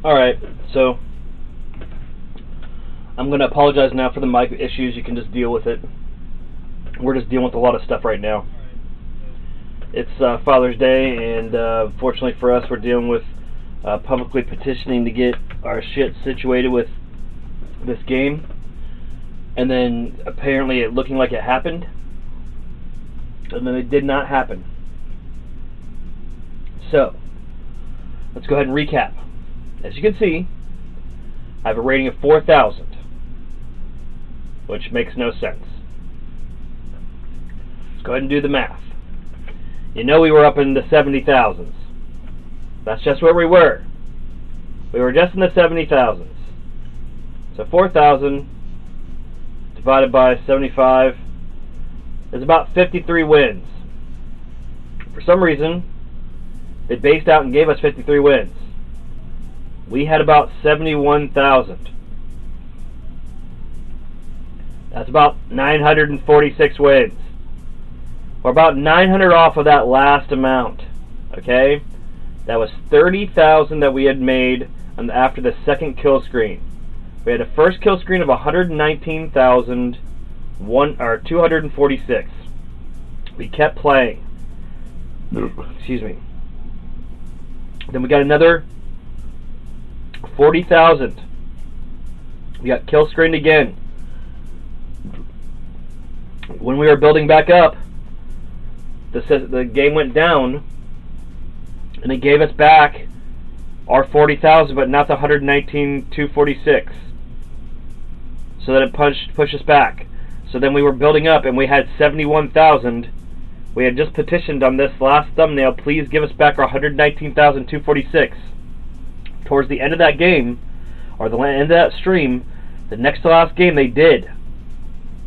Alright, so I'm going to apologize now for the mic issues. You can just deal with it. We're just dealing with a lot of stuff right now. It's Father's Day, and fortunately for us, we're dealing with publicly petitioning to get our shit situated with this game, and then apparently it looking like it happened, and then it did not happen. So let's go ahead and recap. As you can see, I have a rating of 4,000, which makes no sense. Let's go ahead and do the math. You know we were up in the 70,000s. That's just where we were. We were just in the 70,000s. So 4,000 divided by 75 is about 53 wins. For some reason, they based out and gave us 53 wins. We had about 71,000. That's about 946 wins. We're about 900 off of that last amount. Okay? That was 30,000 that we had made after the second kill screen. We had a first kill screen of 119,246. We kept playing. Excuse me. Then we got another 40,000. We got kill screened again. When we were building back up, the game went down, and it gave us back our 40,000, but not the 119,246. So then it pushed us back. So then we were building up, and we had 71,000. We had just petitioned on this last thumbnail, please give us back our 119,246. Towards the end of that game, or the end of that stream, the next to last game, they did.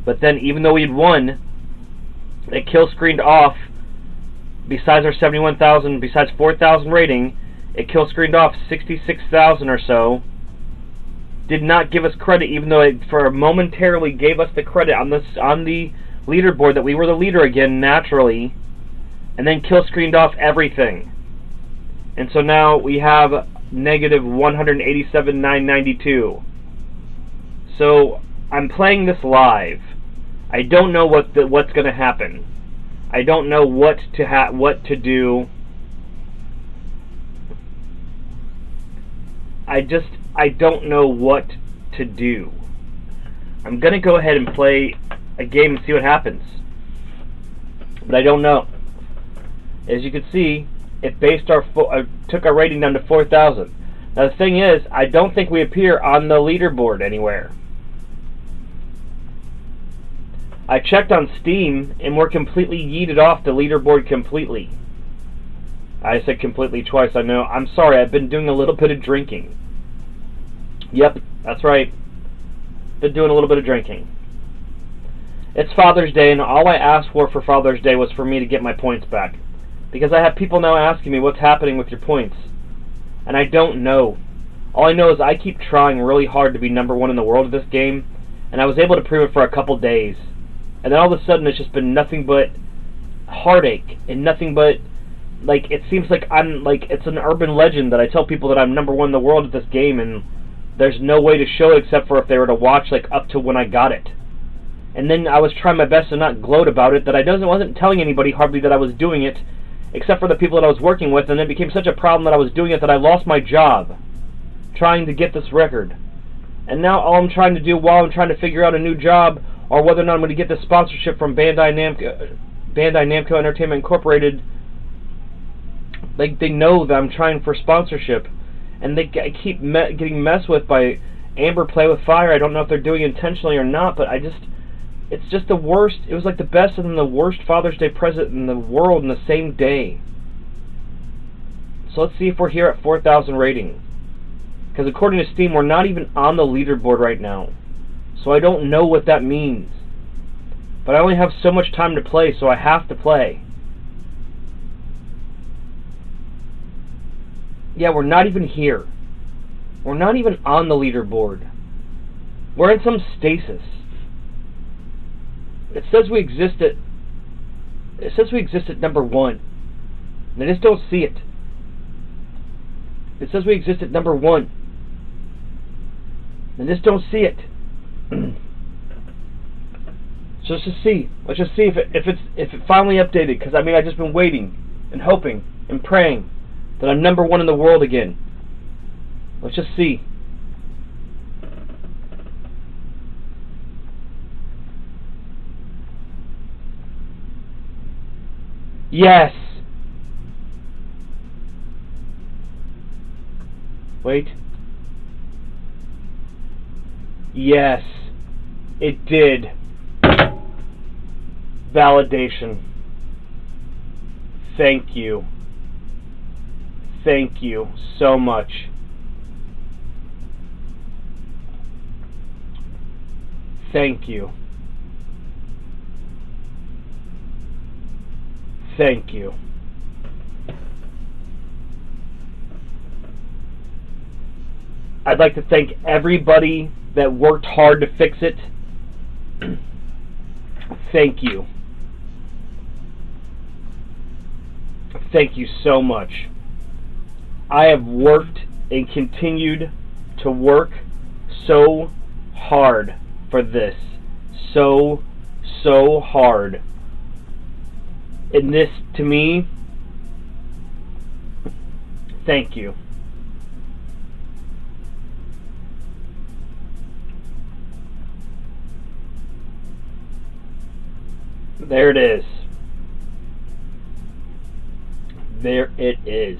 But then, even though we'd won, they kill screened off. Besides our 71,000, besides 4,000 rating, it kill screened off 66,000 or so. Did not give us credit, even though it momentarily gave us the credit on the leaderboard that we were the leader again naturally, and then kill screened off everything. And so now we have negative 187,992. So I'm playing this live. I don't know what's going to happen. I don't know what to do. I don't know what to do. I'm gonna go ahead and play a game and see what happens, but I don't know. As you can see, it based took our rating down to 4,000. Now the thing is, I don't think we appear on the leaderboard anywhere. I checked on Steam, and we're completely yeeted off the leaderboard completely. I said completely twice, I know. I'm sorry, I've been doing a little bit of drinking. Yep, that's right. Been doing a little bit of drinking. It's Father's Day, and all I asked for Father's Day was for me to get my points back. Because I have people now asking me what's happening with your points. And I don't know. All I know is I keep trying really hard to be #1 in the world of this game, and I was able to prove it for a couple days. And then all of a sudden it's just been nothing but heartache and nothing but, like, it seems like it's an urban legend that I tell people that I'm #1 in the world at this game, and there's no way to show it except for if they were to watch, like, up to when I got it. And then I was trying my best to not gloat about it, that I wasn't telling anybody hardly that I was doing it, except for the people that I was working with, and it became such a problem that I was doing it that I lost my job trying to get this record. And now all I'm trying to do while I'm trying to figure out a new job, or whether or not I'm going to get this sponsorship from Bandai Namco Entertainment Incorporated, they know that I'm trying for sponsorship, and they keep getting messed with by Amber Play with Fire. I don't know if they're doing it intentionally or not, but it's just the worst. It was like the best and the worst Father's Day present in the world in the same day. So let's see if we're here at 4,000 rating. Because according to Steam, we're not even on the leaderboard right now. So I don't know what that means. But I only have so much time to play, so I have to play. Yeah, we're not even here. We're not even on the leaderboard. We're in some stasis. It says we exist at #1. And I just don't see it. It says we exist at #1. and just don't see it. So let's just see. Let's just see if it finally updated. Because I mean, I've just been waiting and hoping and praying that I'm #1 in the world again. Let's just see. Yes. Wait. Yes. It did. Validation. Thank you. Thank you so much. Thank you. Thank you. I'd like to thank everybody that worked hard to fix it. Thank you. Thank you so much. I have worked and continued to work so hard for this. So hard. And this, to me, thank you. There it is. There it is.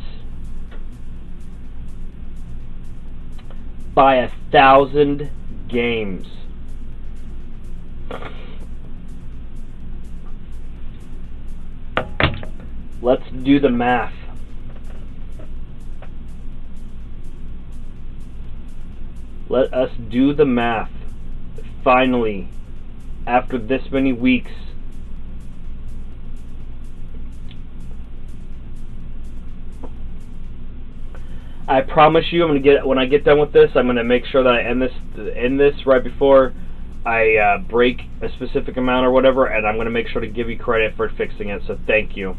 By 1,000 games. Let's do the math. Let us do the math. Finally, after this many weeks. I promise you, when I get done with this, I'm gonna make sure that I end this right before I break a specific amount or whatever, and I'm gonna make sure to give you credit for fixing it. So thank you.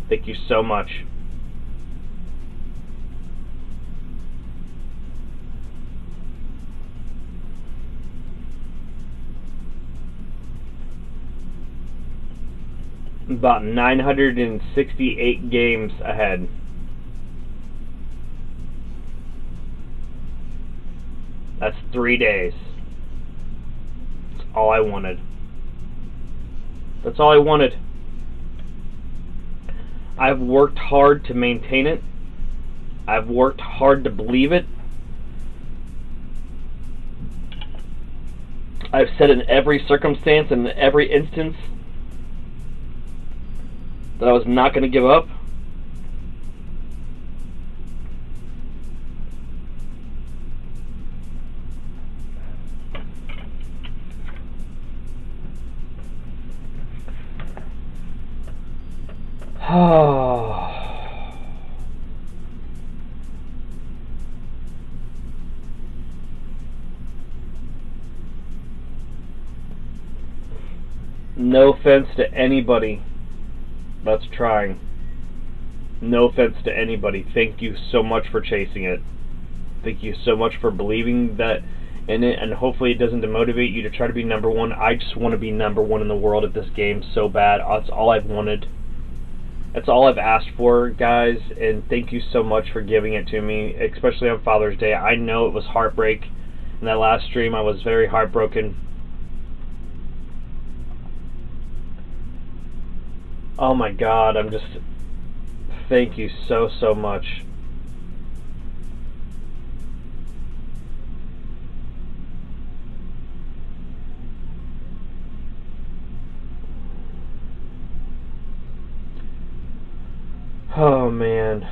Thank you so much. About 968 games ahead. That's 3 days. That's all I wanted. That's all I wanted. I've worked hard to maintain it. I've worked hard to believe it. I've said in every circumstance and in every instance that I was not going to give up. No offense to anybody that's trying. No offense to anybody. Thank you so much for chasing it. Thank you so much for believing that in it, and hopefully it doesn't demotivate you to try to be #1. I just want to be #1 in the world at this game so bad. That's all I've wanted. That's all I've asked for, guys, and thank you so much for giving it to me, especially on Father's Day. I know it was heartbreak. In that last stream, I was very heartbroken. Oh my God, thank you so much. Oh man,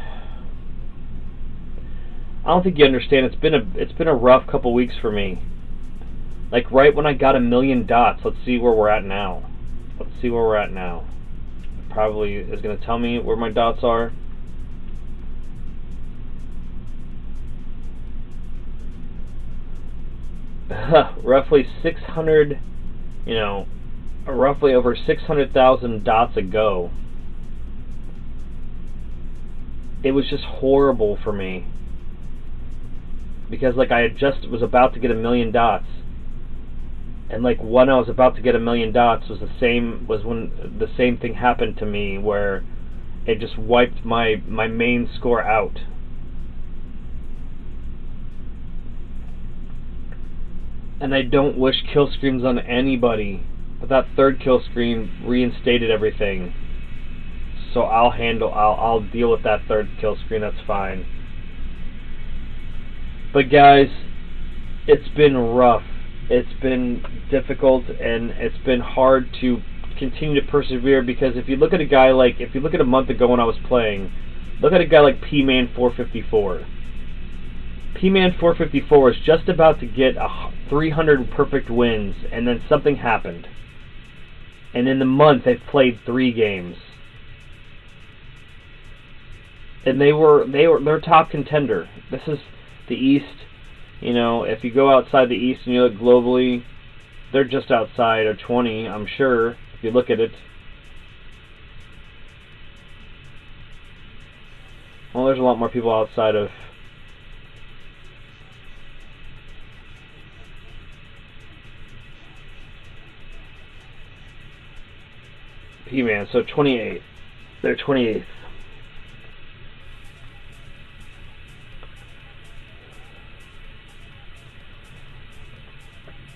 I don't think you understand. It's been a rough couple weeks for me. Like right when I got 1,000,000 dots. Let's see where we're at now. Let's see where we're at now. Probably is going to tell me where my dots are. Roughly 600, roughly over 600,000 dots ago. It was just horrible for me. because like I had just was about to get 1,000,000 dots, and like when I was about to get 1,000,000 dots was when the same thing happened to me, where it just wiped my main score out. And I don't wish kill screens on anybody, but that third kill screen reinstated everything. So I'll deal with that third kill screen, that's fine. But guys, it's been rough. It's been difficult, and it's been hard to continue to persevere, because if you look at a month ago when I was playing, look at a guy like Pacman 454. Pacman 454 was just about to get 300 perfect wins, and then something happened. And in the month, they've played 3 games. And they're top contender. This is the East. You know, if you go outside the East and you look globally, they're just outside of 20, I'm sure, if you look at it. Well, there's a lot more people outside of... P-Man, so 28. They're 28th.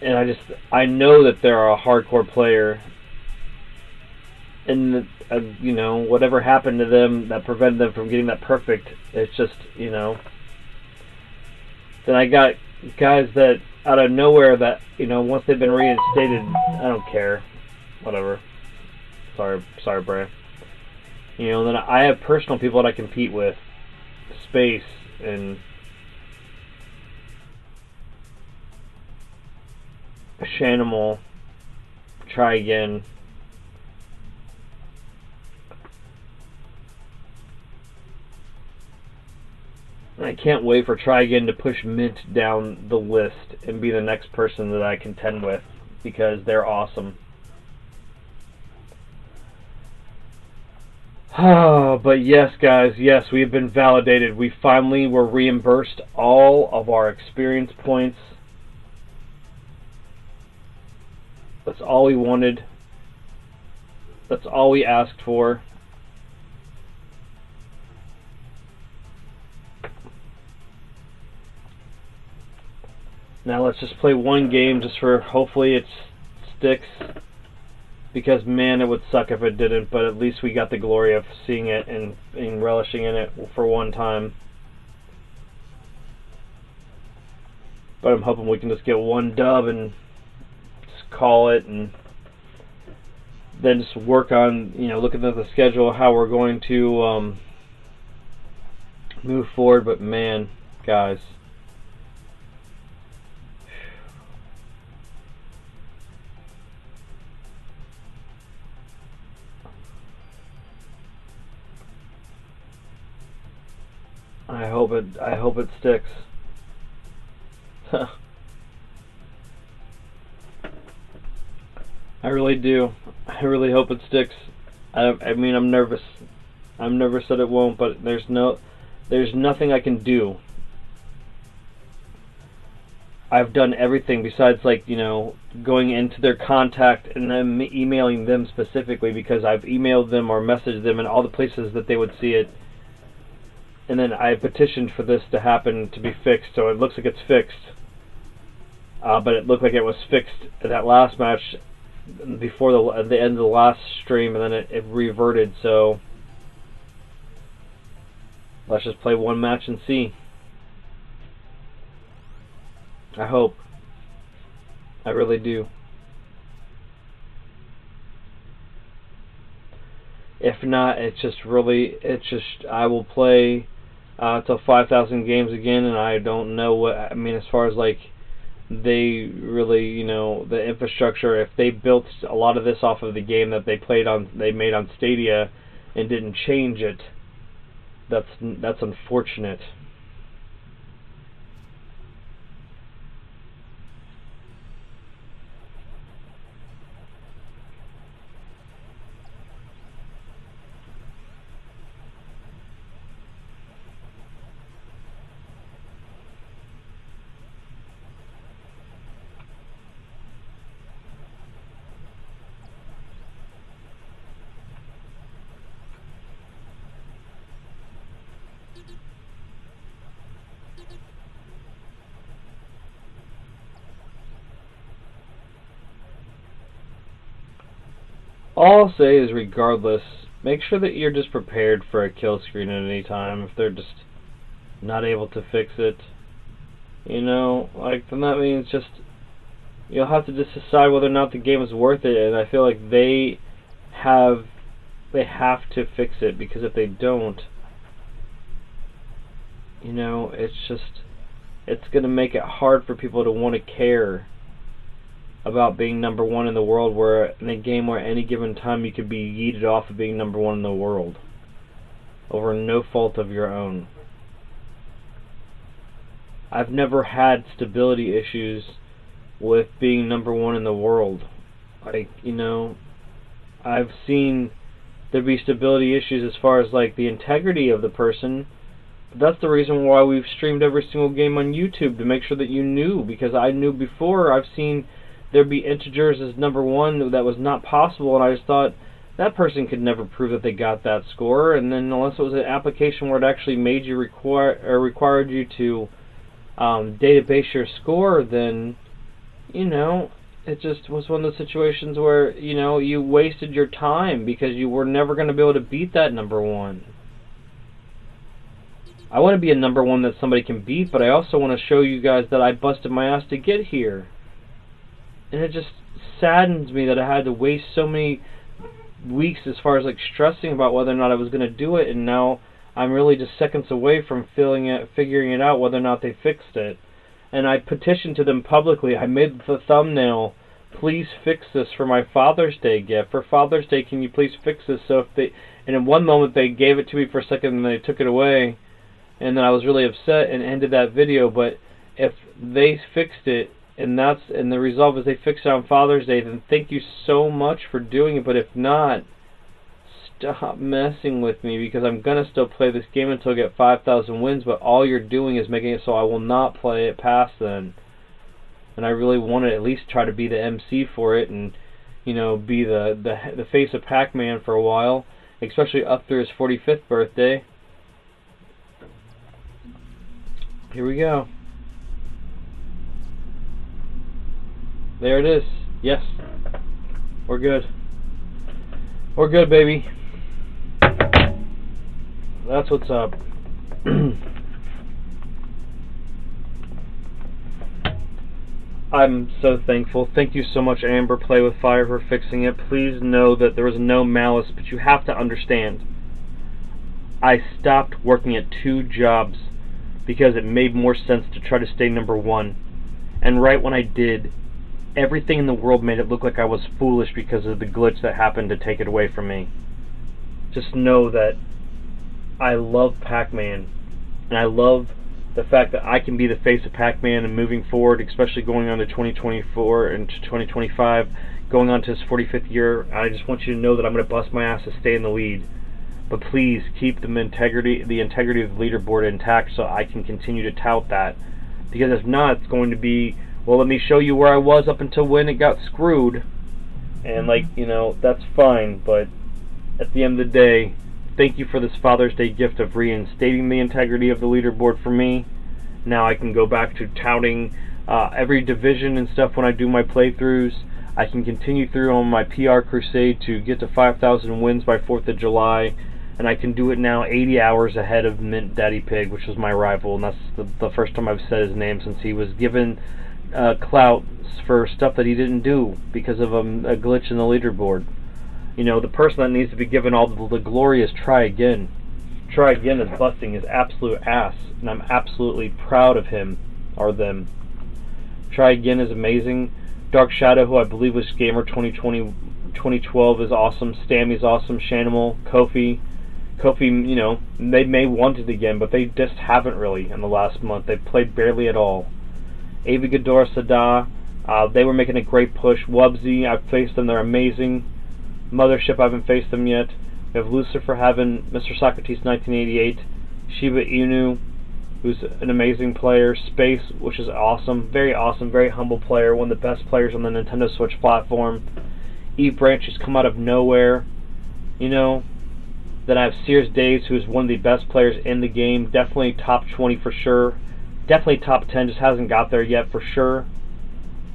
And I know that they're a hardcore player, and you know, whatever happened to them that prevented them from getting that perfect, it's just, you know. Then I got guys that out of nowhere that, you know, once they've been reinstated, I don't care, whatever. Sorry, Bray. You know, then I have personal people that I compete with, Space and Shanimal, Try Again. And I can't wait for Try Again to push Mint down the list and be the next person that I contend with, because they're awesome. Oh, but yes, guys, yes, we have been validated. We finally were reimbursed all of our experience points. That's all we wanted. That's all we asked for. Now let's just play one game just for, hopefully it sticks. Because, man, it would suck if it didn't, but at least we got the glory of seeing it and relishing in it for one time. But I'm hoping we can just get one dub and just call it, and then just work on, you know, looking at the schedule, how we're going to move forward. But, man, guys, I hope it sticks. I really do. I really hope it sticks. I mean, I'm nervous. I'm nervous that it won't, but there's nothing I can do. I've done everything besides, like, you know, going into their contact and then emailing them specifically, because I've emailed them or messaged them in all the places that they would see it. And then I petitioned for this to happen, to be fixed, so it looks like it's fixed. But it looked like it was fixed at that last match before the end of the last stream, and then it reverted, so let's just play one match and see. I hope. I really do. If not, I will play till 5,000 games again, and I don't know what, I mean, as far as, like, they really, you know, the infrastructure, if they built a lot of this off of the game that they made on Stadia and didn't change it, that's unfortunate. All I'll say is, regardless, make sure that you're just prepared for a kill screen at any time. If they're just not able to fix it, you know, like, then that means just you'll have to just decide whether or not the game is worth it. And I feel like they have to fix it, because if they don't, you know, it's going to make it hard for people to want to care about being number one in the world, where in a game where at any given time you could be yeeted off of being number one in the world over no fault of your own. I've never had stability issues with being number one in the world. Like, you know, I've seen there be stability issues as far as like the integrity of the person. But that's the reason why we've streamed every single game on YouTube, to make sure that you knew, because I knew before. I've seen there be integers as number one that was not possible, and I just thought that person could never prove that they got that score. And then unless it was an application where it actually made you required you to database your score, then, you know, it just was one of those situations where, you know, you wasted your time because you were never going to be able to beat that number one. I want to be a number one that somebody can beat, but I also want to show you guys that I busted my ass to get here. And it just saddens me that I had to waste so many weeks as far as like stressing about whether or not I was going to do it, and now I'm really just seconds away from figuring it out whether or not they fixed it. And I petitioned to them publicly. I made the thumbnail, "Please fix this for my Father's Day gift. For Father's Day, can you please fix this?" So if they, and in one moment they gave it to me for a second and they took it away, and then I was really upset and ended that video. But if they fixed it, and the resolve is they fixed it on Father's Day, then thank you so much for doing it. But if not, stop messing with me, because I'm gonna still play this game until I get 5,000 wins. But all you're doing is making it so I will not play it past then. And I really want to at least try to be the MC for it, and, you know, be the face of Pac-Man for a while, especially up through his 45th birthday. Here we go. There it is. Yes. We're good. We're good, baby. That's what's up. I'm so thankful. Thank you so much, Amber Play with Fire, for fixing it. Please know that there was no malice, but you have to understand, I stopped working at 2 jobs because it made more sense to try to stay number one. And right when I did, everything in the world made it look like I was foolish because of the glitch that happened to take it away from me. Just know that I love Pac-Man, and I love the fact that I can be the face of Pac-Man, and moving forward, especially going on to 2024 and to 2025, going on to his 45th year. I just want you to know that I'm going to bust my ass to stay in the lead. But please keep the integrity of the leaderboard intact so I can continue to tout that. Because if not, it's going to be, well, let me show you where I was up until when it got screwed. And, like, you know, that's fine, but at the end of the day, thank you for this Father's Day gift of reinstating the integrity of the leaderboard for me. Now I can go back to touting every division and stuff when I do my playthroughs. I can continue through on my PR crusade to get to 5,000 wins by 4th of July. And I can do it now 80 hours ahead of Mint Daddy Pig, which was my rival. And that's the first time I've said his name since he was given clout for stuff that he didn't do because of a glitch in the leaderboard. You know, the person that needs to be given all the glory is Try Again. Try Again is busting his absolute ass, and I'm absolutely proud of him, or them. Try Again is amazing. Dark Shadow, who I believe was Gamer 2012, is awesome. Stammy's awesome. Shanimal, Kofi, you know, they may want it again, but they just haven't really in the last month. They've played barely at all. Avi Ghidorah Sada, they were making a great push. Wubsy, I've faced them, they're amazing. Mothership, I haven't faced them yet. We have Lucifer Heaven, Mr. Socrates 1988, Shiba Inu, who's an amazing player, Space, which is awesome, very humble player, one of the best players on the Nintendo Switch platform. Eve Branch has come out of nowhere, you know. Then I have Sears Days, who is one of the best players in the game, definitely top 20 for sure, definitely top 10, just hasn't got there yet for sure.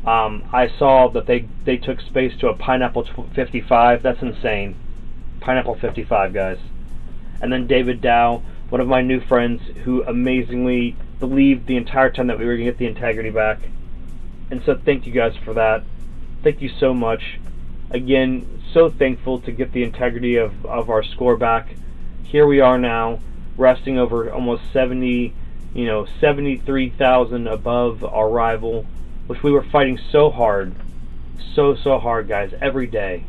I saw that they took space to a Pineapple 55. That's insane. Pineapple 55, guys. And then David Dow, one of my new friends, who amazingly believed the entire time that we were going to get the integrity back. And so thank you guys for that. Thank you so much. Again, so thankful to get the integrity of our score back. Here we are now, resting over almost 73,000 above our rival, which we were fighting so hard, so hard, guys, every day,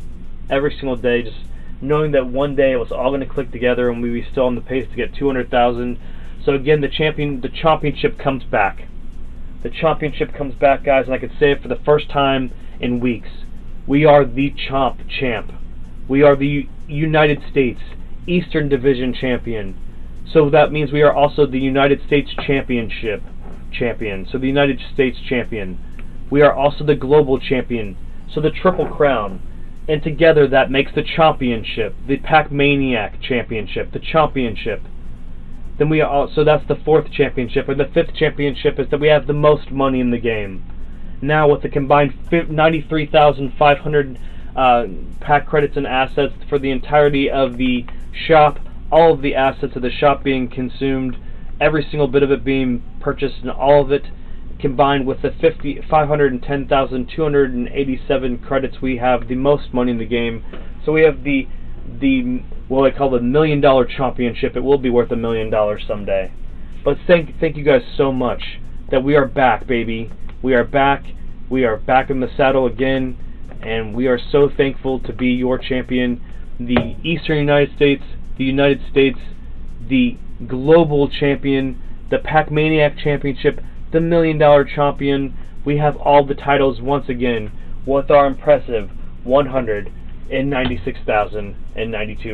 every single day, just knowing that one day it was all going to click together and we were still on the pace to get 200,000. So again, the championship comes back. The championship comes back, guys, and I can say it for the first time in weeks. We are the Chomp champ. We are the United States Eastern Division champion. So that means we are also the United States Championship champion. So the United States champion. We are also the global champion. So the Triple Crown. And together that makes the championship, the Pac-Maniac championship, the championship. Then we are so that's the 4th championship, and the 5th championship is that we have the most money in the game. Now with the combined 93,500 pack credits and assets for the entirety of the shop, all of the assets of the shop being consumed, every single bit of it being purchased, and all of it combined with the 510,287 credits, we have the most money in the game. So we have the what I call the $1 million championship. It will be worth $1 million someday. But thank you guys so much that we are back, baby. We are back. We are back in the saddle again, and we are so thankful to be your champion, the Eastern United States, the global champion, the Pac-Maniac championship, the $1 million champion. We have all the titles once again with our impressive 196,092